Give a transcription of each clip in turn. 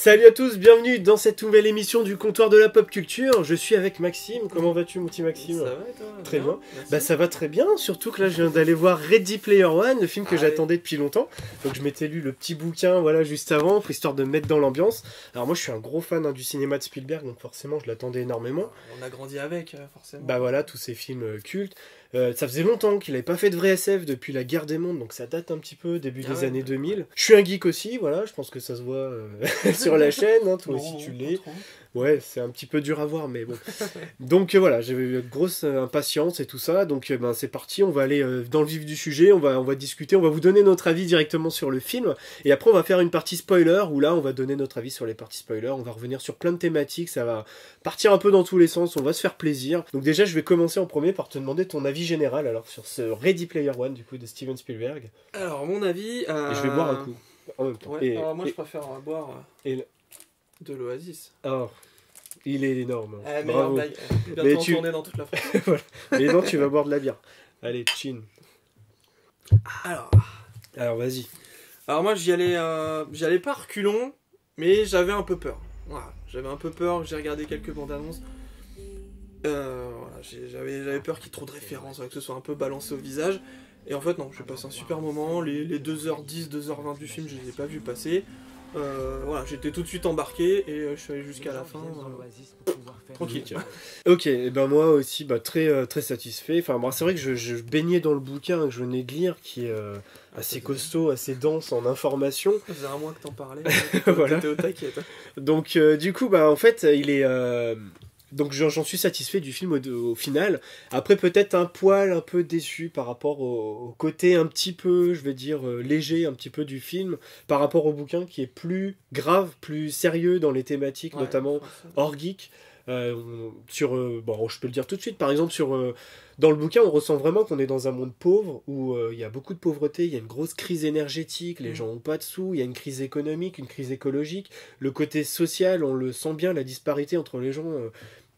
Salut à tous, bienvenue dans cette nouvelle émission du comptoir de la pop culture. Je suis avec Maxime. Comment vas-tu, mon petit Maxime? Ça va et toi? Très bien. Merci. Bah ça va très bien, surtout que là je viens d'aller voir Ready Player One, le film que j'attendais depuis longtemps. Donc je m'étais lu le petit bouquin voilà juste avant, pour histoire de me mettre dans l'ambiance. Alors moi je suis un gros fan du cinéma de Spielberg, donc forcément je l'attendais énormément. On a grandi avec, forcément. Bah voilà, tous ces films cultes. Ça faisait longtemps qu'il n'avait pas fait de vrai SF depuis La Guerre des Mondes, donc ça date un petit peu, début des années 2000. Je suis un geek aussi, voilà, je pense que ça se voit sur la chaîne, hein, toi aussi tu l'es. Ouais, c'est un petit peu dur à voir, mais bon. Donc voilà, j'avais une grosse impatience et tout ça, donc c'est parti, on va aller dans le vif du sujet, on va discuter, on va vous donner notre avis directement sur le film, et après on va faire une partie spoiler, où là on va donner notre avis sur les parties spoilers, on va revenir sur plein de thématiques, ça va partir un peu dans tous les sens, on va se faire plaisir. Donc déjà je vais commencer en premier par te demander ton avis général alors sur ce Ready Player One du coup de Steven Spielberg. Alors mon avis... Et je vais boire un coup en même temps. Ouais, alors moi je préfère boire de l'Oasis. Oh, il est énorme. Bravo. Bientôt en tournée dans toute la France. Voilà. Mais non, tu vas boire de la bière. Allez, chin. Alors vas-y. Alors moi j'y allais pas reculons, mais j'avais un peu peur. Voilà, j'avais un peu peur, j'ai regardé quelques bandes annonces. Voilà, j'avais peur qu'il y ait trop de références, que ce soit un peu balancé au visage. Et en fait non, j'ai passé un super moment. Les 2h10, 2h20 du film, je les ai pas vus passer. Voilà, j'étais tout de suite embarqué et je suis allé jusqu'à la fin. Tranquille. Ok, et ben moi aussi très, très satisfait. Enfin, bon, c'est vrai que je baignais dans le bouquin que je venais de lire, qui est assez costaud, assez dense en informations. Ça faisait un mois que t'en parlais. Voilà. T'étais au taquet. Donc du coup, en fait, il est... Donc j'en suis satisfait du film au final. Après peut-être un poil un peu déçu par rapport au côté un petit peu, je vais dire, léger un petit peu du film, par rapport au bouquin qui est plus grave, plus sérieux dans les thématiques, notamment hors geek. Bon, je peux le dire tout de suite, par exemple dans le bouquin on ressent vraiment qu'on est dans un monde pauvre où il y a beaucoup de pauvreté, il y a une grosse crise énergétique, les gens n'ont pas de sous, il y a une crise économique, une crise écologique, le côté social on le sent bien, la disparité entre les gens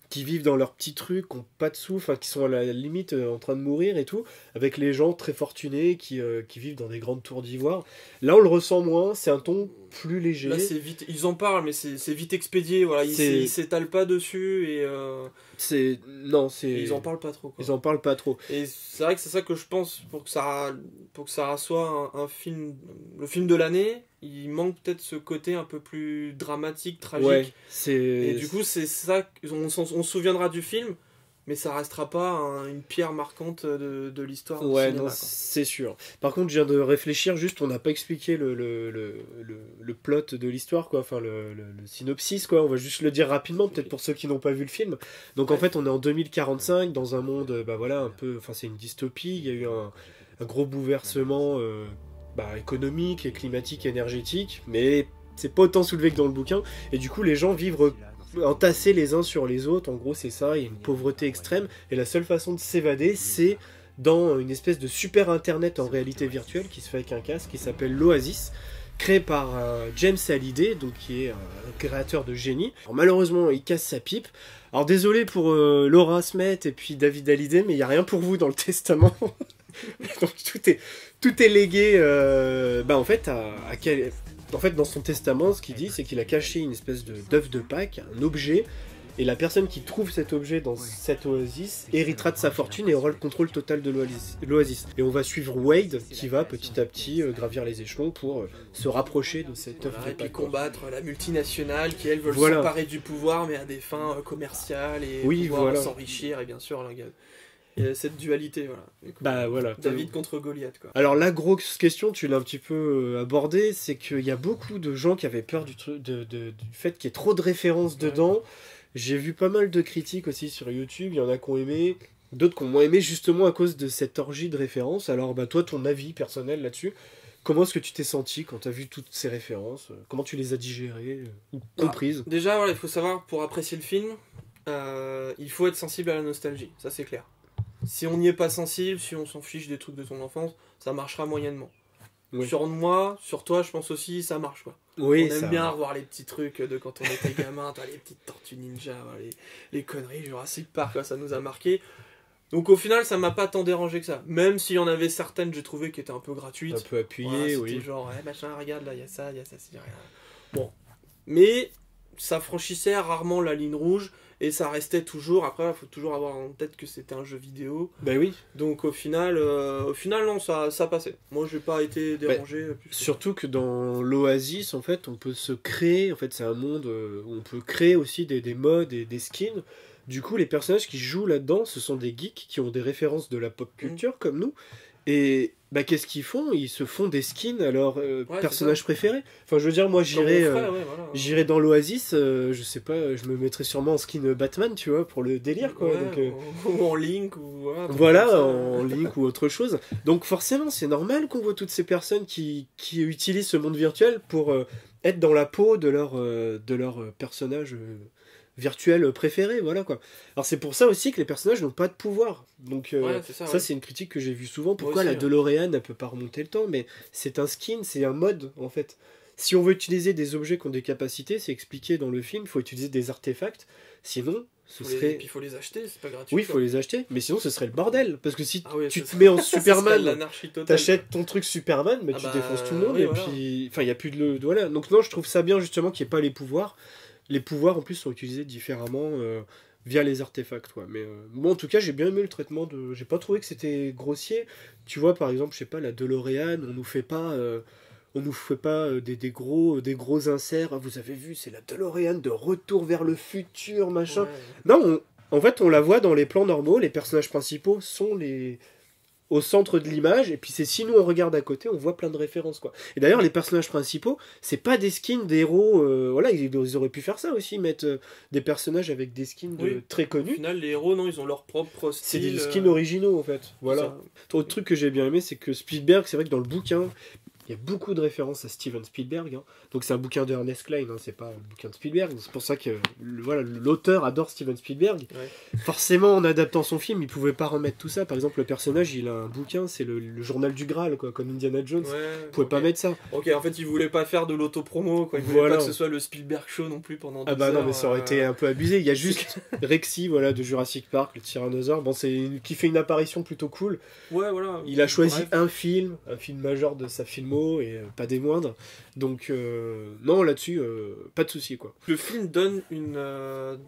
qui vivent dans leurs petits trucs, qui n'ont pas de sous, qui sont à la limite en train de mourir et tout, avec les gens très fortunés qui vivent dans des grandes tours d'ivoire. Là, on le ressent moins, c'est un ton plus léger. Là, c'est vite, ils en parlent, mais c'est vite expédié, voilà, ils s'étalent pas dessus et... Ils en parlent pas trop, quoi. Ils en parlent pas trop. Et c'est vrai que c'est ça que je pense, pour que ça soit un film, le film de l'année, il manque peut-être ce côté un peu plus dramatique, tragique. Ouais, et du coup, c'est ça, on se souviendra du film, mais ça restera pas une pierre marquante de l'histoire du cinéma. Non, c'est sûr. Par contre, je viens de réfléchir, juste, on n'a pas expliqué le plot de l'histoire, quoi, enfin le synopsis, quoi. On va juste le dire rapidement, peut-être pour ceux qui n'ont pas vu le film. Donc en fait, on est en 2045, dans un monde, un peu, c'est une dystopie, il y a eu un gros bouleversement économique et climatique, énergétique, mais c'est pas autant soulevé que dans le bouquin, et du coup, les gens vivent entassés les uns sur les autres, en gros c'est ça, il y a une pauvreté extrême, et la seule façon de s'évader c'est dans une espèce de super internet en réalité virtuelle qui se fait avec un casque qui s'appelle l'Oasis, créé par James Hallyday, donc qui est un créateur de génie. Alors, malheureusement il casse sa pipe, alors désolé pour Laura Smet et puis David Hallyday, mais il n'y a rien pour vous dans le testament. Donc tout est légué en fait, dans son testament, ce qu'il dit, c'est qu'il a caché une espèce d'œuf de Pâques, un objet, et la personne qui trouve cet objet dans cette oasis héritera de sa fortune et aura le contrôle total de l'oasis. Et on va suivre Wade, qui va petit à petit gravir les échelons pour se rapprocher de cet œuf de Pâques. Et puis combattre la multinationale qui, elle, veut s'emparer du pouvoir, mais à des fins commerciales, et pouvoir s'enrichir, et bien sûr, il y a cette dualité, voilà. David contre Goliath, quoi. Alors la grosse question, tu l'as un petit peu abordée, c'est qu'il y a beaucoup de gens qui avaient peur du fait qu'il y ait trop de références dedans. J'ai vu pas mal de critiques aussi sur YouTube, il y en a qui ont aimé, d'autres qui ont moins aimé justement à cause de cette orgie de références. Alors toi, ton avis personnel là-dessus, comment est-ce que tu t'es senti quand tu as vu toutes ces références? Comment tu les as digérées ou comprises? Déjà, voilà, il faut savoir, pour apprécier le film, il faut être sensible à la nostalgie, ça c'est clair. Si on n'y est pas sensible, si on s'en fiche des trucs de ton enfance, ça marchera moyennement. Oui. Sur moi, sur toi, je pense aussi, ça marche, quoi. Oui, on aime bien revoir les petits trucs de quand on était gamin, les petites tortues ninja, les conneries Jurassic Park, quoi, ça nous a marqué. Donc au final, ça m'a pas tant dérangé que ça. Même s'il y en avait certaines, j'ai trouvé qui étaient un peu gratuites. Un peu appuyées, voilà, c'était genre, machin, regarde, là, il y a ça, c'est rien. Bon, mais ça franchissait rarement la ligne rouge, et ça restait toujours, après il faut toujours avoir en tête que c'était un jeu vidéo. Bah oui. Donc au final non, ça passait. Moi j'ai pas été dérangé. Surtout que dans l'Oasis, en fait, on peut se créer, en fait c'est un monde où on peut créer aussi des mods et des skins. Du coup, les personnages qui jouent là-dedans, ce sont des geeks qui ont des références de la pop culture comme nous. Et bah, qu'est-ce qu'ils font? Ils se font des skins à leurs personnages préférés. Enfin, je veux dire, moi, j'irais dans l'Oasis, je sais pas, je me mettrais sûrement en skin Batman, tu vois, pour le délire, quoi. Ouais, donc, ou en Link, ou voilà, en Link ou autre chose. Donc, forcément, c'est normal qu'on voit toutes ces personnes qui utilisent ce monde virtuel pour être dans la peau de leur personnage virtuel préféré, voilà quoi. Alors c'est pour ça aussi que les personnages n'ont pas de pouvoir. Donc ça c'est une critique que j'ai vue souvent. Pourquoi aussi, la DeLorean elle peut pas remonter le temps? Mais c'est un skin, c'est un mode en fait. Si on veut utiliser des objets qui ont des capacités, c'est expliqué dans le film, il faut utiliser des artefacts. Sinon, ce serait... Et puis il faut les acheter, c'est pas gratuit. Oui, il faut les acheter, mais sinon ce serait le bordel. Parce que si tu te mets en Superman, t'achètes ton truc Superman, mais tu défonces tout le monde, et puis... Enfin, il n'y a plus de... Voilà. Donc non, je trouve ça bien justement qu'il n'y ait pas les pouvoirs. Les pouvoirs en plus sont utilisés différemment via les artefacts, quoi. Mais bon, en tout cas, j'ai bien aimé le traitement de. J'ai pas trouvé que c'était grossier. Tu vois, par exemple, je sais pas, la DeLorean, on nous fait pas des gros inserts. Vous avez vu, c'est la DeLorean de retour vers le futur, machin. Ouais. Non, en fait, on la voit dans les plans normaux. Les personnages principaux sont au centre de l'image, et puis c'est si nous on regarde à côté, on voit plein de références, quoi. Et d'ailleurs, les personnages principaux, c'est pas des skins des héros, voilà, ils auraient pu faire ça aussi, mettre des personnages avec des skins très connus. Au final, les héros, non, ils ont leur propre style. C'est des skins originaux, en fait. Voilà. Autre truc que j'ai bien aimé, c'est que Spielberg, c'est vrai que dans le bouquin, il y a beaucoup de références à Steven Spielberg, hein. Donc c'est un bouquin de Ernest Cline, hein, c'est pas un bouquin de Spielberg. C'est pour ça que l'auteur adore Steven Spielberg. Ouais. Forcément, en adaptant son film, il pouvait pas remettre tout ça. Par exemple, le personnage, il a un bouquin, c'est le journal du Graal, quoi, comme Indiana Jones. Il pouvait pas mettre ça. Ok, en fait, il voulait pas faire de l'autopromo, quoi. Il voulait pas que ce soit le Spielberg Show non plus pendant 2 heures. Non, mais ça aurait été un peu abusé. Il y a juste Rexy, voilà, de Jurassic Park, le tyrannosaure. Bon, qui fait une apparition plutôt cool. Ouais, voilà. Il a choisi un film majeur de sa filmo et pas des moindres. Donc non, là-dessus, pas de souci, quoi. Le film donne une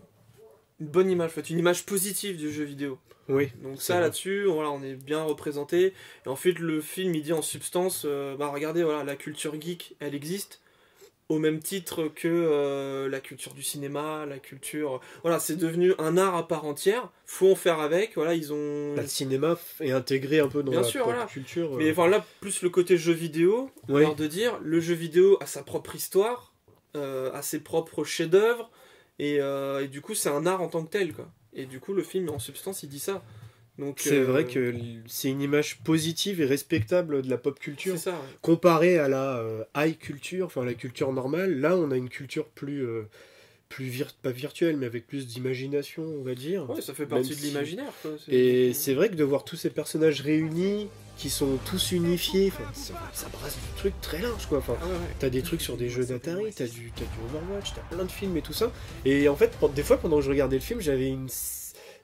bonne image, en fait, une image positive du jeu vidéo. Oui. Donc ça, là-dessus, voilà, on est bien représenté. Et ensuite, le film, il dit en substance, regardez, voilà, la culture geek, elle existe. Au même titre que la culture du cinéma, la culture... Voilà, c'est devenu un art à part entière. Faut en faire avec. Voilà, ils ont... Le cinéma est intégré un peu dans la culture. Mais enfin, là, plus le côté jeu vidéo, alors de dire, le jeu vidéo a sa propre histoire, a ses propres chefs-d'œuvre, et du coup, c'est un art en tant que tel, quoi. Et du coup, le film, en substance, il dit ça. C'est vrai que c'est une image positive et respectable de la pop culture. C'est ça, ouais. Comparée à la high culture, enfin la culture normale. Là, on a une culture pas virtuelle, mais avec plus d'imagination, on va dire. Ouais, ça fait partie de l'imaginaire, quoi. Et c'est vrai que de voir tous ces personnages réunis, qui sont tous unifiés, ça brasse du truc très large, quoi. Enfin, t'as des trucs sur des jeux d'Atari, t'as du Overwatch, t'as plein de films et tout ça. Et en fait, des fois, pendant que je regardais le film, j'avais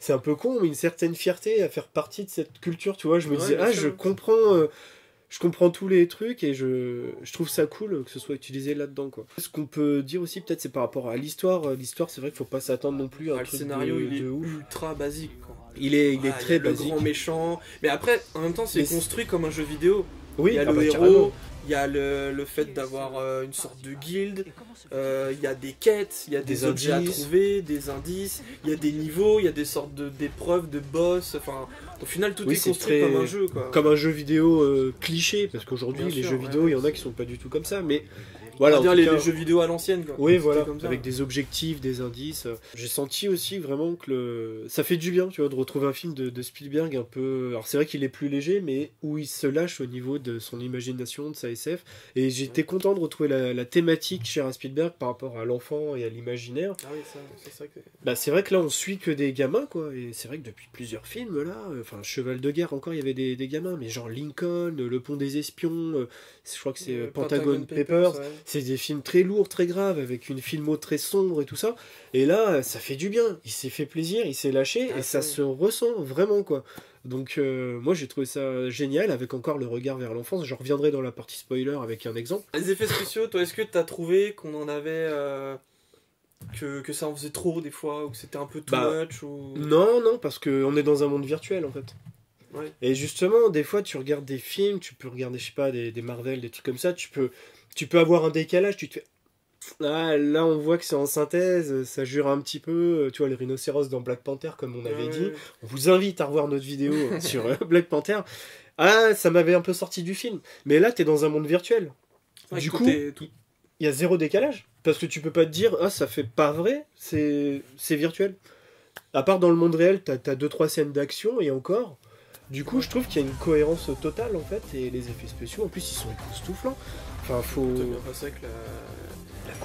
c'est un peu con, mais une certaine fierté à faire partie de cette culture, tu vois. Je me disais, je comprends tous les trucs et je trouve ça cool que ce soit utilisé là-dedans, quoi. Ce qu'on peut dire aussi, peut-être, c'est par rapport à l'histoire. L'histoire, c'est vrai qu'il faut pas s'attendre non plus à un truc le scénario, il est ultra basique, quoi. Il est très basique. Le grand méchant. Mais après, en même temps, c'est construit comme un jeu vidéo. Oui, il y a le héros, il y a le fait d'avoir une sorte de guilde, il y a des quêtes, il y a des objets à trouver, des indices, il y a des niveaux, il y a des sortes d'épreuves, de boss, enfin, au final tout est construit comme un jeu, quoi. Comme un jeu vidéo cliché, parce qu'aujourd'hui les jeux vidéo, il y en a qui sont pas du tout comme ça, mais... Voilà, les jeux vidéo à l'ancienne, quoi. Oui, voilà, avec des objectifs, des indices. J'ai senti aussi vraiment que ça fait du bien, tu vois, de retrouver un film de Spielberg un peu... Alors c'est vrai qu'il est plus léger, mais où il se lâche au niveau de son imagination, de sa SF. Et j'étais content de retrouver la thématique chère à Spielberg par rapport à l'enfant et à l'imaginaire. Ah oui, c'est ça que... c'est vrai que là, on suit que des gamins, quoi. Et c'est vrai que depuis plusieurs films, là, Cheval de guerre, encore, il y avait des gamins, mais genre Lincoln, Le Pont des Espions, je crois que c'est Pentagon Papers. C'est des films très lourds, très graves, avec une filmo très sombre et tout ça. Et là, ça fait du bien. Il s'est fait plaisir, il s'est lâché, et ça se ressent vraiment, quoi. Donc moi j'ai trouvé ça génial, avec encore le regard vers l'enfance. Je reviendrai dans la partie spoiler avec un exemple. Les effets spéciaux, toi, est-ce que t'as trouvé qu'on en avait... que ça en faisait trop des fois, ou que c'était un peu too much ou... Non, parce qu'on est dans un monde virtuel en fait. Ouais. Et justement, des fois tu regardes des films, tu peux regarder, je sais pas, des Marvel, des trucs comme ça, tu peux avoir un décalage, tu te fais... Ah, là on voit que c'est en synthèse, ça jure un petit peu, tu vois les rhinocéros dans Black Panther comme on avait dit. On vous invite à revoir notre vidéo sur Black Panther. Ah, ça m'avait un peu sorti du film. Mais là t'es dans un monde virtuel. Du coup, il y a zéro décalage. Parce que tu peux pas te dire, ah ça fait pas vrai, c'est virtuel. À part dans le monde réel, t'as 2-3 scènes d'action et encore. Du coup, je trouve qu'il y a une cohérence totale en fait, et les effets spéciaux en plus ils sont époustouflants. Enfin, faut. C'est vrai que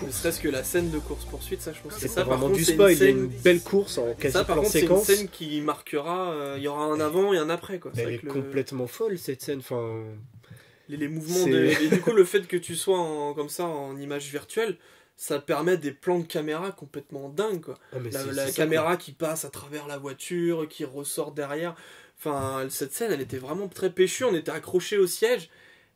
ne serait-ce que la scène de course-poursuite, ça je pense que c'est ça vraiment par contre, du spoil, il y a une scène... belle course en quasi ça, par plan contre, séquence. c'est une scène qui marquera, il y aura un avant et un après quoi. Elle est complètement folle cette scène, enfin... Les mouvements et du coup le fait que tu sois comme ça en image virtuelle, ça permet des plans de caméra complètement dingues quoi. Ah, la caméra qui passe à travers la voiture, qui ressort derrière. Enfin, cette scène elle était vraiment très péchue, on était accrochés au siège.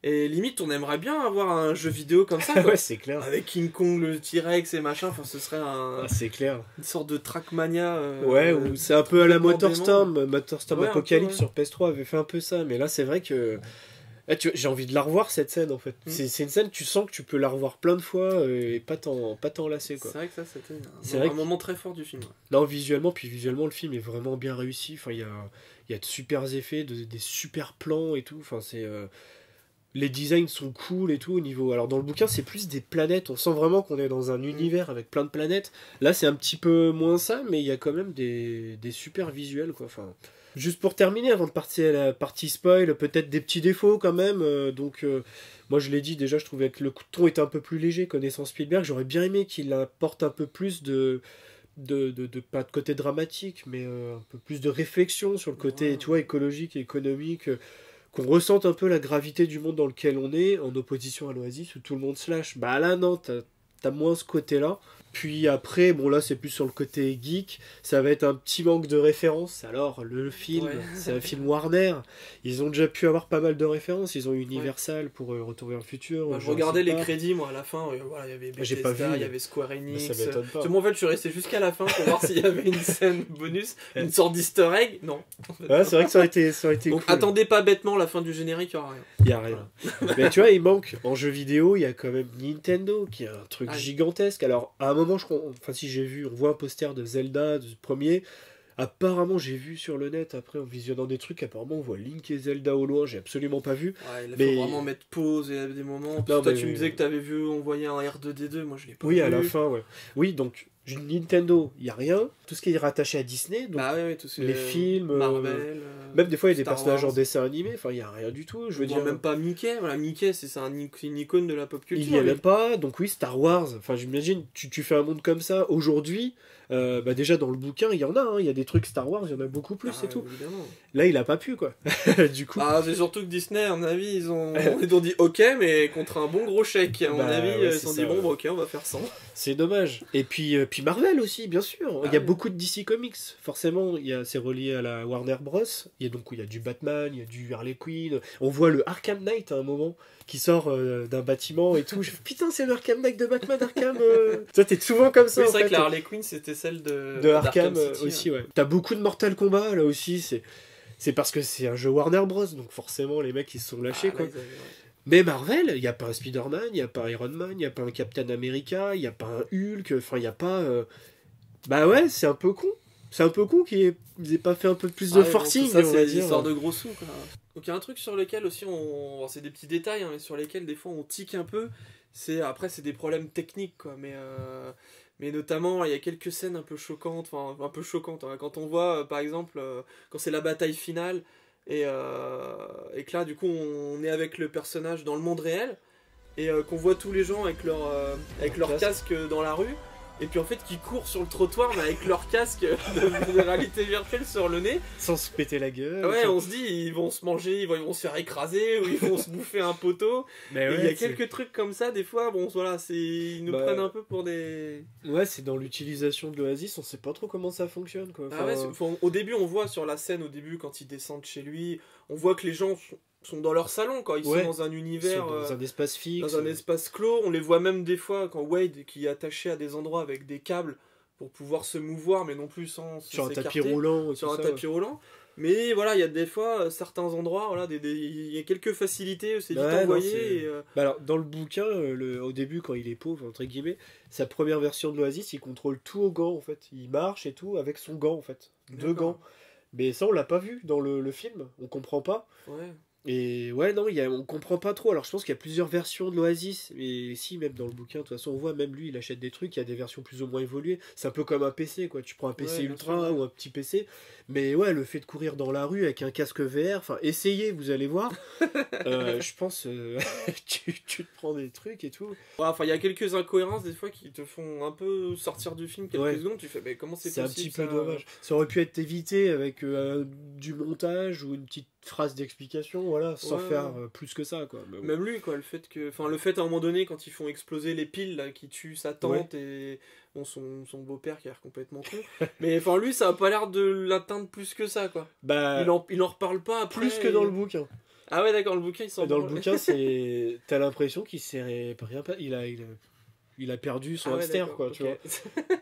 Et limite, on aimerait bien avoir un jeu vidéo comme ça, quoi. Ouais, c'est clair. Avec King Kong, le T-Rex et machin, enfin, ce serait c'est clair. Une sorte de Trackmania. Ou c'est un peu à la Motorstorm. Ouais, Apocalypse sur PS3 avait fait un peu ça, mais là, c'est vrai que... j'ai envie de la revoir cette scène en fait. C'est une scène, tu sens que tu peux la revoir plein de fois et pas t'en lasser quoi. C'est vrai que ça c'était un moment très fort du film. Non, visuellement le film est vraiment bien réussi. Enfin, il y a de super effets, des super plans et tout. Enfin, les designs sont cool et tout au niveau. Alors dans le bouquin c'est plus des planètes, on sent vraiment qu'on est dans un univers avec plein de planètes. Là c'est un petit peu moins ça, mais il y a quand même des super visuels quoi. Enfin, juste pour terminer, avant de partir à la partie spoil, peut-être des petits défauts quand même. Moi je l'ai dit déjà, je trouvais que le ton était un peu plus léger connaissant Spielberg. J'aurais bien aimé qu'il apporte un peu plus de pas de côté dramatique, mais un peu plus de réflexion sur le côté tu vois, écologique et économique. Qu'on ressente un peu la gravité du monde dans lequel on est, en opposition à l'Oasis où tout le monde se lâche. Bah là non, t'as moins ce côté-là. Puis après, bon là c'est plus sur le côté geek, ça va être un petit manque de références. Alors le film, c'est un film Warner, ils ont déjà pu avoir pas mal de références, ils ont eu Universal pour Retour vers le futur. Je regardais les crédits moi à la fin, voilà, il y avait Bethesda, il y avait Square Enix. Ça m'étonne pas. Moi en fait je suis resté jusqu'à la fin pour voir s'il y avait une scène bonus, une sorte d'easter egg. Non. Ouais, c'est vrai que ça aurait été donc, cool. attendez pas bêtement la fin du générique, il y aura rien. Il y a rien. Mais tu vois, il manque en jeu vidéo, il y a quand même Nintendo qui est un truc gigantesque. Alors à un moment si j'ai vu, on voit un poster de Zelda, du premier. Apparemment, j'ai vu sur le net, après en visionnant des trucs, apparemment on voit Link et Zelda au loin, j'ai absolument pas vu. Il faut vraiment mettre pause et des moments. Toi, tu me disais que t'avais vu, on voyait un R2D2, moi je l'ai pas vu. Oui, à la fin, ouais. Oui, donc Nintendo, il y a rien. Tout ce qui est rattaché à Disney, donc tout les films, Marvel, même des fois il y a des Star personnages Wars. en dessin animé, enfin il y a rien du tout. Je veux dire, même pas Mickey. Voilà, Mickey c'est une icône de la pop culture. Il y en a pas, donc oui, Star Wars. Enfin, j'imagine, tu fais un monde comme ça aujourd'hui. Déjà dans le bouquin, il y en a. Il y a des trucs Star Wars, il y en a beaucoup plus, c'est tout. Évidemment. Là, il a pas pu quoi. Du coup. C'est surtout que Disney, à mon avis, ils ont dit OK, mais contre un bon gros chèque. À mon avis, ils se sont dit bon, ok, on va faire 100. C'est dommage. Et puis Marvel aussi, bien sûr. Il y a beaucoup de DC Comics. Forcément, c'est relié à la Warner Bros. Il y a du Batman, il y a du Harley Quinn. On voit le Arkham Knight à un moment qui sort d'un bâtiment et tout. Je fais, putain, c'est le Arkham Knight de Batman, Arkham. Toi, t'es souvent comme ça. Oui, c'est vrai que la Harley Quinn, c'était celle de Arkham City, aussi, ouais. T'as beaucoup de Mortal Kombat là aussi. C'est parce que c'est un jeu Warner Bros. Donc forcément, les mecs ils se sont lâchés quoi. Mais Marvel, il n'y a pas un Spider-Man, il n'y a pas un Iron Man, il n'y a pas un Captain America, il n'y a pas un Hulk, enfin il n'y a pas... Bah ouais, c'est un peu con. C'est un peu con qu'ils aient pas fait un peu plus de forcing, ça, c'est des histoires de gros sous, quoi. Donc il y a un truc sur lequel aussi, c'est des petits détails, mais sur lesquels des fois on tique un peu. Après c'est des problèmes techniques, quoi, mais notamment il y a quelques scènes un peu choquantes, hein, quand on voit par exemple quand c'est la bataille finale et que là du coup on est avec le personnage dans le monde réel et qu'on voit tous les gens avec leur casque dans la rue et puis en fait qui courent sur le trottoir mais avec leur casque de réalité virtuelle sur le nez. Sans se péter la gueule. Ouais, on se dit, ils vont se manger, ils vont se faire écraser, ou ils vont se bouffer un poteau. Mais Et ouais, il y a quelques trucs comme ça, des fois, bon, voilà, ils nous prennent un peu pour des... Ouais, c'est dans l'utilisation de l'Oasis, on sait pas trop comment ça fonctionne, quoi. Ah ouais, au début, on voit sur la scène, au début, quand ils descendent chez lui, on voit que les gens sont dans leur salon, quoi. Ils sont dans un univers... dans un espace fixe. Dans un espace clos. On les voit même des fois, quand Wade, qui est attaché à des endroits avec des câbles, pour pouvoir se mouvoir, mais non plus sans sur un tapis s'écarter. roulant. Sur un tapis roulant. Mais voilà, il y a des fois, certains endroits, voilà, il y a quelques facilités, c'est vite envoyé. Bah alors, dans le bouquin, au début, quand il est pauvre, entre guillemets, sa première version de l'Oasis, il contrôle tout au gant, en fait. Il marche et tout avec son gant, en fait. Deux gants. Mais ça, on l'a pas vu dans le film, on comprend pas. Ouais. Et ouais, non, on comprend pas trop. Alors je pense qu'il y a plusieurs versions de l'Oasis. Et si, même dans le bouquin, de toute façon, on voit, même lui, il achète des trucs, il y a des versions plus ou moins évoluées. C'est un peu comme un PC, quoi. Tu prends un PC Ultra ou un petit PC. Mais ouais, le fait de courir dans la rue avec un casque VR, enfin, essayez, vous allez voir. Je pense, tu te prends des trucs et tout. Ouais, enfin, il y a quelques incohérences, des fois, qui te font un peu sortir du film quelques secondes. Tu fais, mais comment c'est possible? C'est un petit peu dommage. Ça aurait pu être évité avec du montage ou une petite phrase d'explication, voilà, sans faire plus que ça, quoi. Mais bon. Même lui, quoi, le fait à un moment donné, quand ils font exploser les piles là, qui tuent sa tante et bon, son beau-père qui a l'air complètement con. Mais enfin, lui, ça a pas l'air de l'atteindre plus que ça, quoi. Bah, il en reparle pas après. Plus que dans le bouquin. Ah ouais, d'accord, le bouquin, il s'en Dans le bouquin, c'est... T'as l'impression qu'il s'est rien pas. Il a perdu son hamster, quoi, tu vois.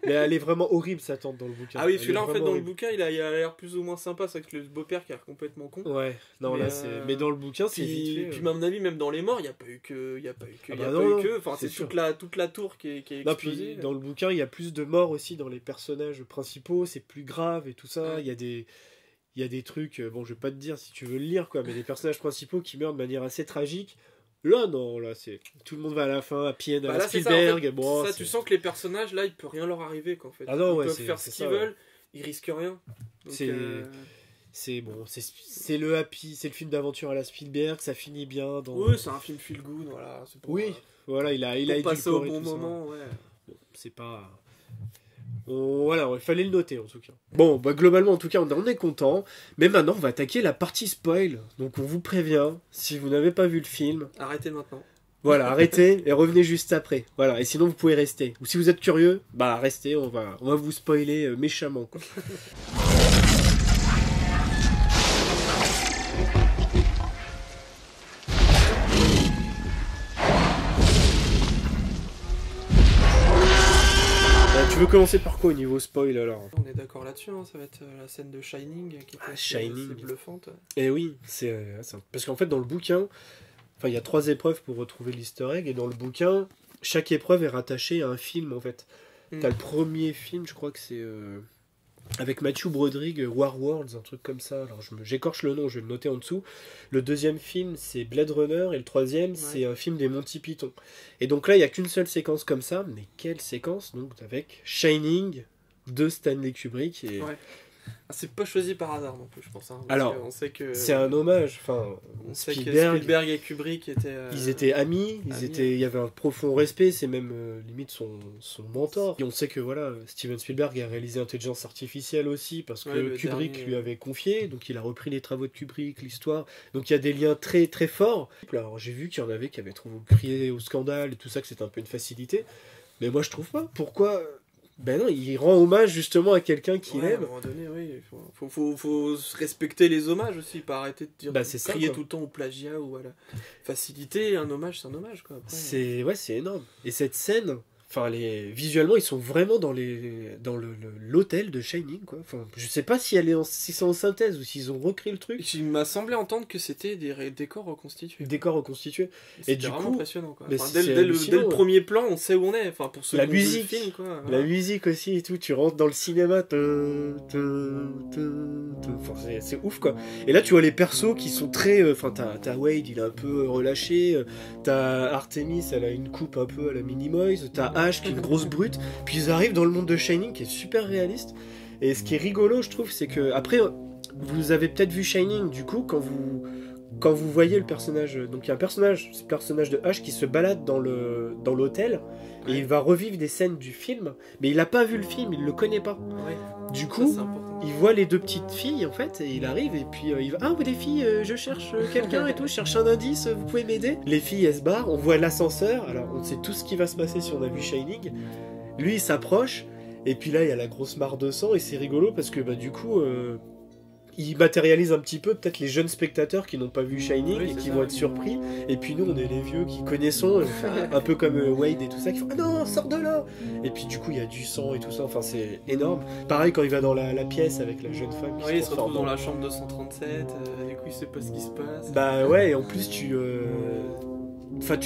Mais elle est vraiment horrible, sa tante, dans le bouquin. Ah oui, celui-là, en fait, dans le bouquin, il a l'air plus ou moins sympa, c'est avec le beau-père qui a l'air complètement con. Ouais, non, là, c'est... Mais dans le bouquin, c'est vite fait. Puis, à mon avis, même dans les morts, il n'y a pas eu que... Enfin, c'est toute la tour qui est explosée. Non, puis, dans le bouquin, il y a plus de morts aussi dans les personnages principaux, c'est plus grave et tout ça. Il y a des trucs... Bon, je vais pas te dire si tu veux le lire, quoi, mais des personnages principaux qui meurent de manière assez tragique. Là, non, là, c'est... Tout le monde va à la fin, à pied, à Spielberg. Ça, en fait, bon, tu sens que les personnages, là, il peut rien leur arriver, quoi, en fait. Ah non, ils peuvent faire ce qu'ils veulent, ils risquent rien. Donc, c'est bon, c'est le happy, c'est le film d'aventure à la Spielberg, ça finit bien. Oui, c'est un film feel good, voilà. C'est pour, voilà, il a passé au bon moment, ouais. Bon, c'est pas... Voilà, il fallait le noter en tout cas. Bon, bah globalement en tout cas on est content. Mais maintenant on va attaquer la partie spoil. Donc on vous prévient, si vous n'avez pas vu le film, arrêtez maintenant. Voilà, arrêtez et revenez juste après. Voilà, et sinon vous pouvez rester. Ou si vous êtes curieux, bah restez, on va vous spoiler méchamment, quoi. Tu veux commencer par quoi au niveau spoil alors? On est d'accord là-dessus, hein, ça va être la scène de Shining qui est assez bluffante. Et oui, parce qu'en fait dans le bouquin, il y a 3 épreuves pour retrouver l'easter egg, et dans le bouquin, chaque épreuve est rattachée à un film en fait. T'as le premier film, je crois que c'est avec Matthew Broderick, War Worlds, un truc comme ça. Alors j'écorche le nom, je vais le noter en dessous. Le deuxième film, c'est Blade Runner, et le troisième, c'est un film des Monty Python. Et donc là, il n'y a qu'une seule séquence comme ça, mais quelle séquence? Donc avec Shining de Stanley Kubrick. Et... Ouais. Ah, c'est pas choisi par hasard non plus, je pense. Hein, alors, on sait que c'est un hommage. Enfin, on sait que Spielberg et Kubrick étaient. Ils étaient amis. Il y avait un profond respect. C'est même limite son mentor. Et on sait que voilà, Steven Spielberg a réalisé Intelligence Artificielle aussi parce que Kubrick lui avait confié. Donc il a repris les travaux de Kubrick, l'histoire. Donc il y a des liens très très forts. Alors j'ai vu qu'il y en avait qui avaient crié au scandale et tout ça, que c'était un peu une facilité. Mais moi je trouve pas. Pourquoi? Ben non, il rend hommage justement à quelqu'un qu'il aime. À un moment donné, oui. Faut respecter les hommages aussi, pas arrêter de dire crier tout le temps au plagiat ou à la facilité. Un hommage, c'est un hommage, quoi. Après, c'est énorme. Et cette scène, visuellement, ils sont vraiment dans l'hôtel de Shining, quoi. Enfin, je sais pas si c'est en synthèse ou s'ils ont recréé le truc. Il m'a semblé entendre que c'était des décors reconstitués. Décors reconstitués. Et du coup, impressionnant, quoi. Dès le premier plan, on sait où on est. Enfin, pour ceux la qui musique, ont vu le film, quoi. La musique aussi et tout. Tu rentres dans le cinéma. C'est ouf, quoi. Et là, tu vois les persos qui sont très. T'as Wade, il est un peu relâché. T'as Artemis, elle a une coupe un peu à la Minimoys. T'as Ash qui est une grosse brute, puis ils arrivent dans le monde de Shining qui est super réaliste. Et ce qui est rigolo, je trouve, c'est que après vous avez peut-être vu Shining, du coup quand quand vous voyez le personnage, donc il y a un personnage, c'est le personnage de H qui se balade dans l'hôtel et Ouais. il va revivre des scènes du film, mais il a pas vu le film, il le connaît pas. Ouais. Du Ça, coup, c'est important. il voit les deux petites filles en fait et il arrive et puis il va ah les filles je cherche quelqu'un et tout, je cherche un indice, vous pouvez m'aider. Les filles elles se barrent, on voit l'ascenseur, alors on sait tout ce qui va se passer si on a vu Shining. Lui il s'approche et puis là il y a la grosse mare de sang et c'est rigolo parce que bah du coup il matérialise un petit peu peut-être les jeunes spectateurs qui n'ont pas vu Shining Oui, et c'est qui ça, vont ouais. être surpris. Et puis nous, on est les vieux qui connaissons, un peu comme Wade et tout ça, qui font ah non, sors de là. Et puis du coup, il y a du sang et tout ça. Enfin, c'est énorme. Pareil quand il va dans la pièce avec la jeune femme. Qui Oui, il se retrouve transforme dans en- la chambre 237, du coup il sait pas ce qui se passe. Bah ouais, et en plus enfin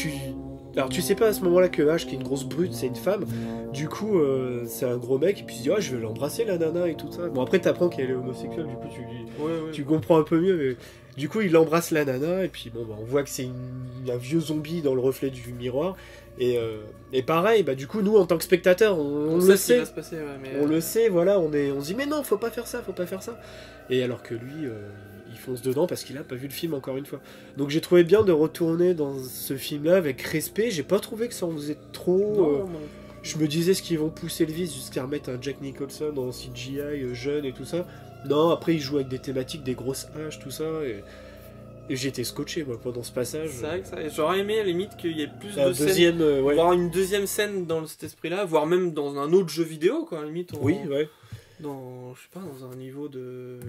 alors tu sais pas à ce moment-là que H, qui est une grosse brute, c'est une femme. Du coup, c'est un gros mec et puis il se dit ah je vais l'embrasser la nana et tout ça. Bon après t'apprends qu'elle est homosexuelle, du coup Ouais. tu comprends un peu mieux. Mais... Du coup, il embrasse la nana, et puis bon, bah, on voit que c'est un vieux zombie dans le reflet du miroir. Et pareil, bah, du coup, nous, en tant que spectateurs, on sait le ce qui sait. va se passer, ouais, mais, On le sait, voilà, on se dit, mais non, faut pas faire ça, faut pas faire ça. Et alors que lui, il fonce dedans parce qu'il a pas vu le film encore une fois. Donc j'ai trouvé bien de retourner dans ce film-là avec respect. J'ai pas trouvé que ça en faisait trop. Non, moi non plus. Je me disais, ce qu'ils vont pousser le vice jusqu'à remettre un Jack Nicholson en CGI jeune et tout ça. Non, après, il joue avec des thématiques, des grosses haches, tout ça. Et j'étais scotché, moi, pendant ce passage. C'est vrai que ça. J'aurais aimé à la limite qu'il y ait plus La de scènes. deuxième, ouais. Voir une deuxième scène dans cet esprit-là, voire même dans un autre jeu vidéo, quoi, à la limite. Oui, ouais. Dans, je sais pas, dans un niveau de.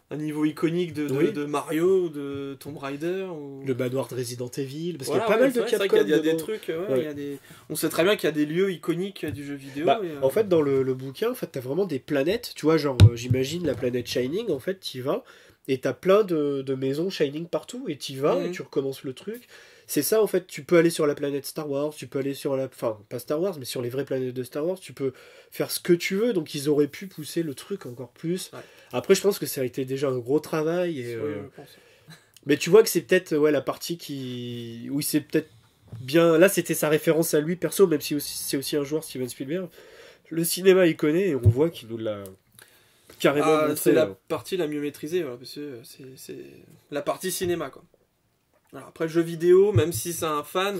Un niveau iconique Oui. de Mario, de Tomb Raider. Ou... Le manoir de Resident Evil. Parce Voilà, qu'il y a pas mal c'est de vrai, c'est vrai Capcom. qu'il y a des dedans. trucs, ouais, Ouais. il y a des... On sait très bien qu'il y a des lieux iconiques du jeu vidéo. Bah, et, en fait, dans le bouquin, en fait, t'as vraiment des planètes. Tu vois, genre, j'imagine la planète Shining, en fait, t'y vas. Et t'as plein de maisons Shining partout. Et t'y vas, et Mhm. tu recommences le truc. C'est ça, en fait. Tu peux aller sur la planète Star Wars. Tu peux aller sur la. Enfin, pas Star Wars, mais sur les vraies planètes de Star Wars. Tu peux faire ce que tu veux. Donc, ils auraient pu pousser le truc encore plus. Ouais. Après, je pense que ça a été déjà un gros travail. Et, oui, je pense. mais tu vois que c'est peut-être ouais, la partie qui. Oui, c'est peut-être bien. Là, c'était sa référence à lui, perso, même si c'est aussi un joueur, Steven Spielberg. Le cinéma, il connaît et on voit qu'il nous l'a carrément Ah, montré. c'est la là. partie la mieux maîtrisée, voilà, parce que c'est la partie cinéma, quoi. Alors, après, le jeu vidéo, même si c'est un fan,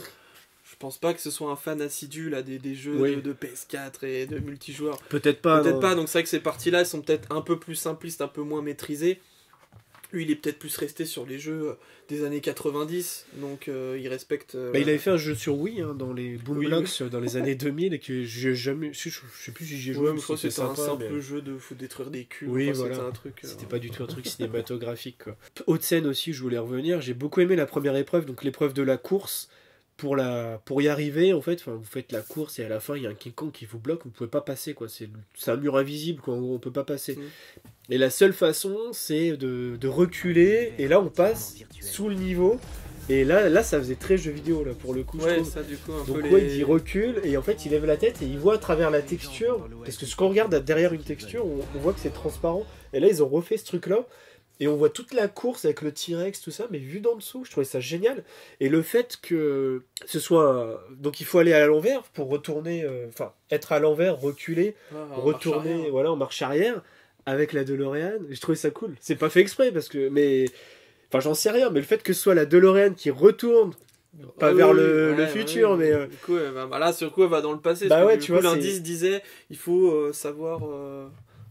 je pense pas que ce soit un fan assidu là, des jeux Oui. de PS4 et de multijoueurs. Peut-être pas. Peut-être non. pas, donc c'est vrai que ces parties-là, elles sont peut-être un peu plus simplistes, un peu moins maîtrisées. Lui, il est peut-être plus resté sur les jeux des années 90, donc il respecte... Bah, il avait fait un jeu sur Wii hein, dans les Boom Oui, Blocks dans les années 2000 et que j'ai jamais. Je sais plus si j'y ai joué, Ouais, mais je crois que c'était c'était un sympa. simple mais jeu de faut détruire des culs. Oui, enfin, voilà. C'était un truc... C'était pas du tout un truc cinématographique. Quoi. Haute scène aussi, je voulais revenir. J'ai beaucoup aimé la première épreuve, donc l'épreuve de la course. Pour y arriver, en fait, vous faites la course et à la fin, il y a un King Kong qui vous bloque, vous pouvez pas passer. Quoi. C'est un mur invisible, quoi. En gros, on peut pas passer. Mm. Et la seule façon, c'est de reculer. Et là, on passe sous le niveau. Et là, ça faisait très jeu vidéo, là, pour le coup. je Ouais, trouve. ça du coup, un Donc peu ouais, les... il recule et en fait il lève la tête et il voit à travers la texture, parce que ce qu'on regarde derrière une texture, on voit que c'est transparent. Et là ils ont refait ce truc là et on voit toute la course avec le T-Rex, tout ça, mais vu d'en dessous, je trouvais ça génial. Et le fait que ce soit... Donc il faut aller à l'envers pour retourner, enfin être à l'envers, reculer, Ouais, en marche retourner arrière. voilà, en marche arrière avec la DeLorean. Je trouvais ça cool. C'est pas fait exprès parce que... Mais... Enfin j'en sais rien, mais le fait que ce soit la DeLorean qui retourne pas Ah vers oui, le ouais, futur, ouais, mais... Du coup, là, sur le coup, elle va dans le passé. Bah parce que ouais, du tu coup, vois, l'indice disait, il faut savoir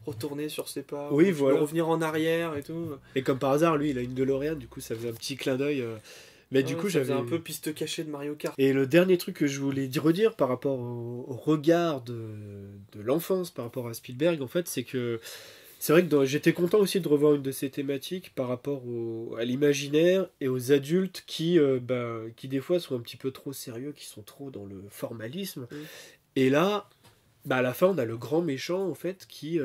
retourner sur ses pas. Oui, ou tu peux voilà. revenir en arrière et tout. Et comme par hasard, lui, il a une DeLorean, du coup, ça faisait un petit clin d'œil. Mais du Ouais, coup, ça faisait j'avais... un peu piste cachée de Mario Kart. Et le dernier truc que je voulais redire par rapport au regard de l'enfance, par rapport à Spielberg, en fait, c'est que c'est vrai que j'étais content aussi de revoir une de ces thématiques par rapport à l'imaginaire et aux adultes qui des fois sont un petit peu trop sérieux, qui sont trop dans le formalisme. Mm. Et là, à la fin, on a le grand méchant, en fait, qui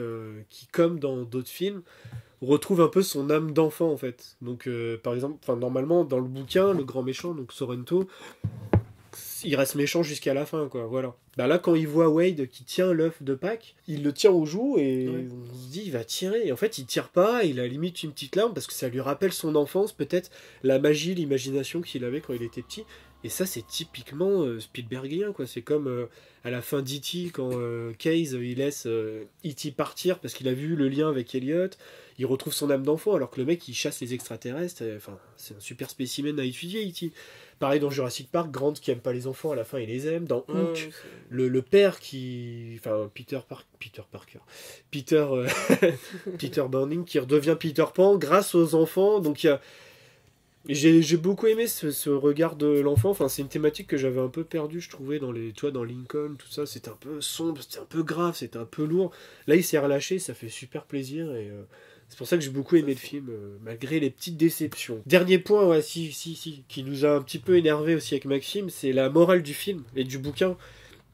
comme dans d'autres films, retrouve un peu son âme d'enfant, en fait. Donc, par exemple, normalement, dans le bouquin, le grand méchant, donc Sorrento, il reste méchant jusqu'à la fin, quoi, voilà. Bah là, quand il voit Wade qui tient l'œuf de Pâques, il le tient au joue et on se dit, il va tirer. Et en fait, il tire pas, il a limite une petite larme parce que ça lui rappelle son enfance, peut-être la magie, l'imagination qu'il avait quand il était petit. Et ça, c'est typiquement Spielbergien, quoi. C'est comme à la fin d'E.T., quand Case, il laisse E.T. partir parce qu'il a vu le lien avec Elliot. Il retrouve son âme d'enfant, alors que le mec, il chasse les extraterrestres. Enfin, c'est un super spécimen à étudier, E.T. Pareil dans Jurassic Park, Grant qui aime pas les enfants, à la fin, il les aime. Dans Hook, le père qui... Enfin, Peter Parker. Peter Browning qui redevient Peter Pan grâce aux enfants. Donc, il y a... J'ai beaucoup aimé ce regard de l'enfant. Enfin, c'est une thématique que j'avais un peu perdue, je trouvais, dans dans Lincoln, tout ça. C'était un peu sombre, c'était un peu grave, c'était un peu lourd. Là, il s'est relâché, ça fait super plaisir. Et c'est pour ça que j'ai beaucoup aimé le film, malgré les petites déceptions. Dernier point, ouais, qui nous a un petit peu énervé aussi avec Maxime, c'est la morale du film et du bouquin.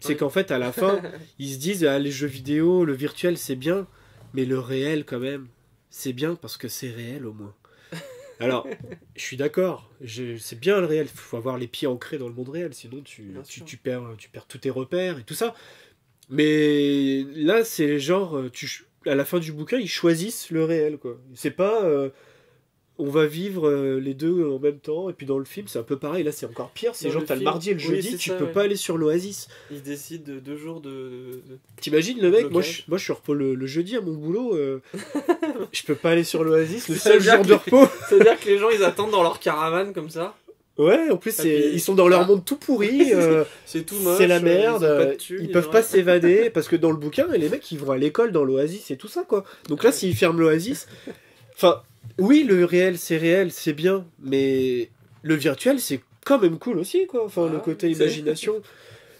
C'est qu'en fait, à la fin, ils se disent, les jeux vidéo, le virtuel, c'est bien, mais le réel, quand même, c'est bien parce que c'est réel, au moins. Alors, je suis d'accord, c'est bien le réel, il faut avoir les pieds ancrés dans le monde réel, sinon tu perds tous tes repères et tout ça. Mais là, c'est genre, à la fin du bouquin, ils choisissent le réel, quoi. C'est pas, on va vivre les deux en même temps, et puis dans le film, c'est un peu pareil, là c'est encore pire, c'est genre, t'as le mardi et le jeudi, tu peux pas aller sur l'Oasis. Ils décident de 2 jours de... T'imagines le mec, moi je suis repos le jeudi à mon boulot, je peux pas aller sur l'Oasis, le seul jour de repos. C'est-à-dire que les gens, ils attendent dans leur caravane, comme ça. Ouais, en plus, ils sont dans leur monde tout pourri, c'est tout moche, c'est la merde, ils peuvent pas rien. s'évader, parce que dans le bouquin, les mecs, ils vont à l'école dans l'Oasis et tout ça, quoi. Donc là, s'ils ferment l'Oasis, enfin, oui, le réel, c'est bien, mais le virtuel, c'est quand même cool aussi, quoi. Enfin, le côté imagination.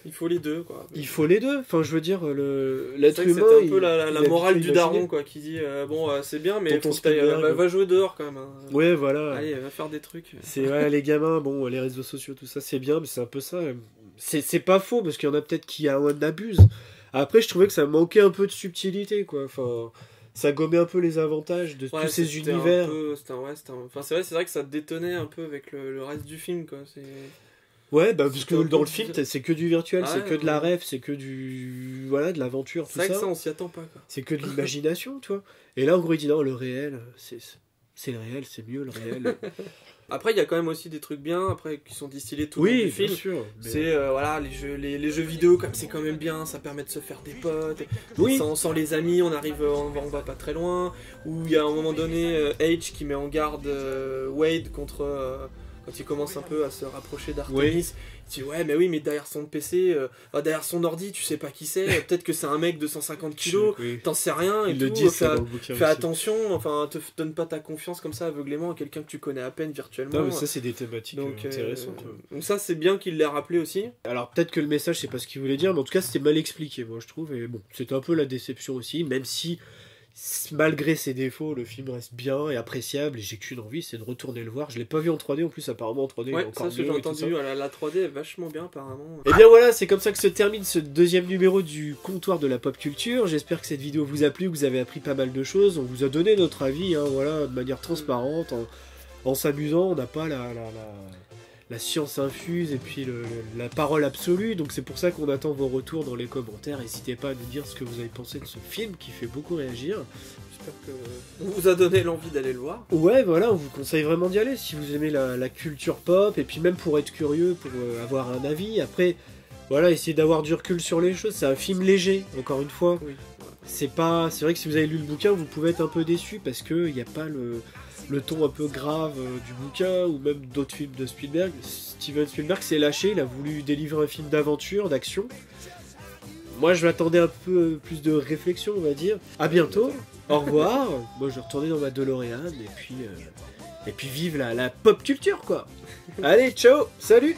Il faut les deux, quoi. Il faut les deux. Enfin, je veux dire, l'être humain. C'était un peu la morale du daron, quoi, qui dit c'est bien, mais faut que va jouer dehors quand même. Hein. Ouais, voilà. Allez, va faire des trucs. C'est les gamins, bon, les réseaux sociaux, tout ça, c'est bien, mais c'est un peu ça. C'est pas faux, parce qu'il y en a peut-être qui en abusent. Après, je trouvais que ça manquait un peu de subtilité, quoi. Enfin, ça gommait un peu les avantages de tous ces univers. C'est vrai que ça détonnait un peu avec le reste du film, quoi. Ouais, bah, parce que dans le film, c'est que du virtuel, c'est que de la rêve, c'est que de l'aventure, tout ça. C'est vrai que ça, on s'y attend pas, quoi. C'est que de l'imagination, tu vois. Et là, en gros, il dit non, le réel, c'est le réel, c'est mieux le réel. Après, il y a quand même aussi des trucs bien, après, qui sont distillés tout le long du film. Bien sûr. Mais... C'est, les jeux vidéo, comme c'est quand même bien, ça permet de se faire des potes. Oui. Sans les amis, on va pas très loin. Ou il y a un moment donné, H qui met en garde Wade contre... quand il commence un peu à se rapprocher d'Artemis, il dit mais derrière son PC, derrière son ordi, tu sais pas qui c'est, peut-être que c'est un mec de 150 kilos, t'en sais rien, et tout, fais attention, enfin, te donne pas ta confiance comme ça aveuglément à quelqu'un que tu connais à peine virtuellement. Non, mais ça c'est des thématiques intéressantes. Donc ça c'est bien qu'il l'ait rappelé aussi. Alors peut-être que le message c'est pas ce qu'il voulait dire, mais en tout cas c'était mal expliqué, moi je trouve, et bon, c'est un peu la déception aussi, même si... Malgré ses défauts, le film reste bien et appréciable et j'ai qu'une envie, c'est de retourner le voir. Je l'ai pas vu en 3D en plus, apparemment en 3D. Ouais, il est encore ça j'ai entendu, la 3D est vachement bien apparemment. Et bien voilà, c'est comme ça que se termine ce deuxième numéro du comptoir de la pop culture. J'espère que cette vidéo vous a plu, que vous avez appris pas mal de choses. On vous a donné notre avis, de manière transparente, en s'amusant. On n'a pas la science infuse et puis la parole absolue, donc c'est pour ça qu'on attend vos retours dans les commentaires. N'hésitez pas à nous dire ce que vous avez pensé de ce film qui fait beaucoup réagir. J'espère que on vous a donné l'envie d'aller le voir. Ouais, voilà, on vous conseille vraiment d'y aller si vous aimez la culture pop, et puis même pour être curieux, pour avoir un avis. Après, voilà, essayez d'avoir du recul sur les choses. C'est un film léger, encore une fois. Oui. C'est vrai que si vous avez lu le bouquin, vous pouvez être un peu déçu parce qu'il n'y a pas le ton un peu grave du bouquin ou même d'autres films de Spielberg. Steven Spielberg s'est lâché, il a voulu délivrer un film d'aventure, d'action. Moi je m'attendais un peu plus de réflexion, on va dire. À bientôt, au revoir. Moi je vais retourner dans ma DeLorean et puis vive la pop culture, quoi. Allez, ciao, salut.